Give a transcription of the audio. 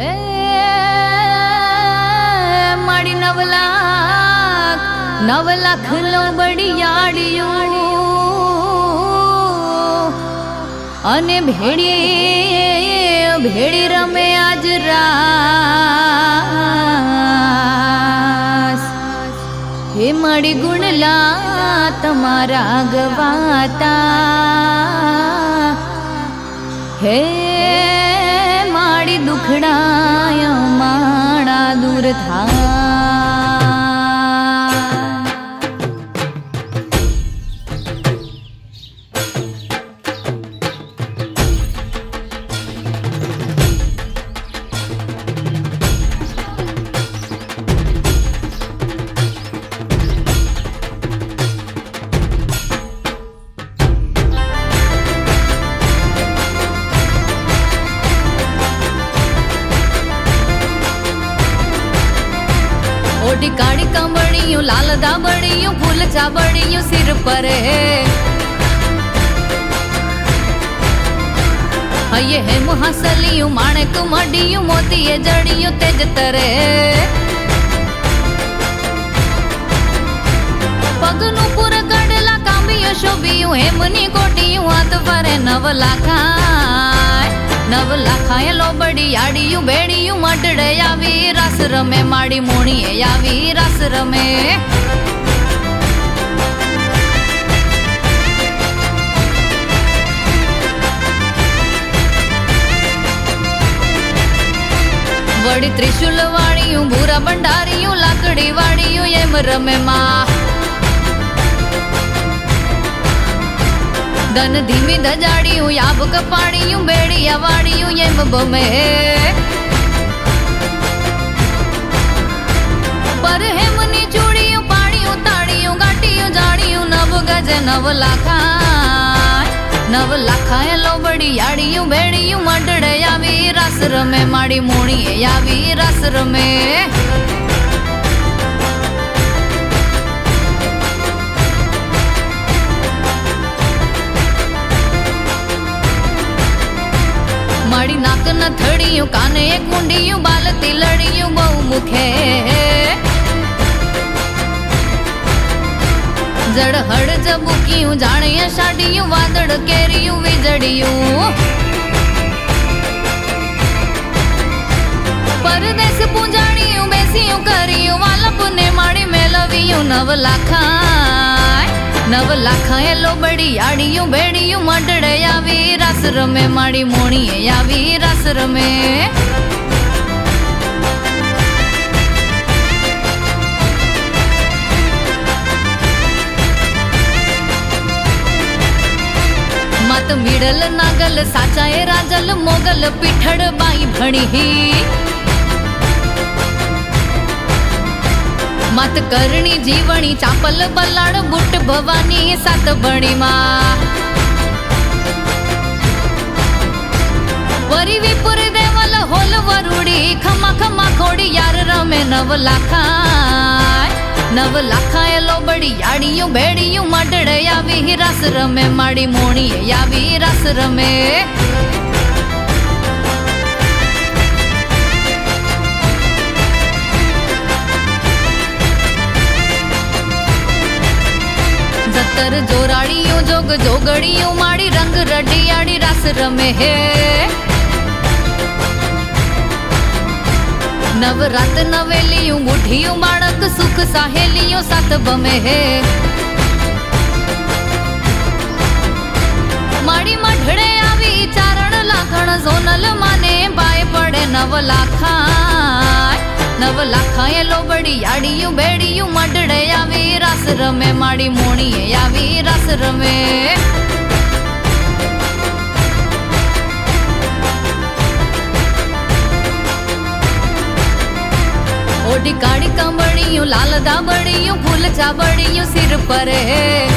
એ માડી 9 લાખ લો બડિયાડિયું અને ભેડી રમે આજ રાસ હે માડી ગુણલા તમારા ગવાતા હે માડી દુખડાય માણા દૂર થા ओडी काड़ी कंबड़ियों लाल दाबड़ियों फूल चाबड़ियों सिर पर है ये है मुहासलियों माणक मडियों मोती जड़ियों तेज तरे पगनु पुर गड़ला कांबियों शोभियों हेमनी कोटियों हाथ भरे 9 लाखाए लो बडियाडियों बेड़ियों मटड़े आवी रस रमे माड़ी मोणीए आवी रस रमे वड़ी त्रिशूल वाड़ियों भूरा भंडारियों लाकड़ी वाड़ियों एम रमे मां दन धीमी दजाड़ियों याब कपाड़ियों बेड़िया वाड़ियों एम बमे पर हेमनी चूड़ियों पाड़ियों ताड़ियों गाटियों जाड़ियों 9 गज 9 लाखाए लो बडियाडियों बेड़ियों मडड़े आवी रस रमे माड़ी मोणीए आवी रस रमे माड़ी नाक न थड़ियों काने कुंडियों बाल तिलड़ियों बहु मुखे जड़ हड़ जबुकियों जानिया शाडियों वादड़ केरियों विजड़ियों परदेस पूजाड़ियों बेसियों करियों वालप ने माड़ी मेलवियों 9 लाखाए लो बडियाडियों बेड़ियों मडड़े आवी रस रमे माड़ी मोणीए आवी रस रमे मत middle Nagal साचाए Rajal Mughal पिठड़ by भणी मत करणी जीवणी चापल बल्लाड़ बुट भवानी 7 बणी मां वरी विपुर देवल होल वरुड़ी खमा खमा खोड़ी यार रमे 9 लाखाए लो बडियाडियों बेड़ियों मडड़े आवी रस रमे माड़ी मोणीए आवी रस रमे जतर जोराड़ियों जोग जोगड़ियों माड़ी रंग रडियाड़ी रस रमे है नवरात नवेलियों बुढ़ियों बाड़क सुख सहेलियों 7 बमे है माड़ी मढ़ड़े आवी चारण लाखण जोनल माने बाय पड़े 9 लाखाए लो बडियाडियों बेड़ियों मडड़े आवी रस रमे माड़ी मोणीए आवी रस रमे ओडी काड़ी कंबड़ियों लाल दाबड़ियों फूल चाबड़ियों सिर पर है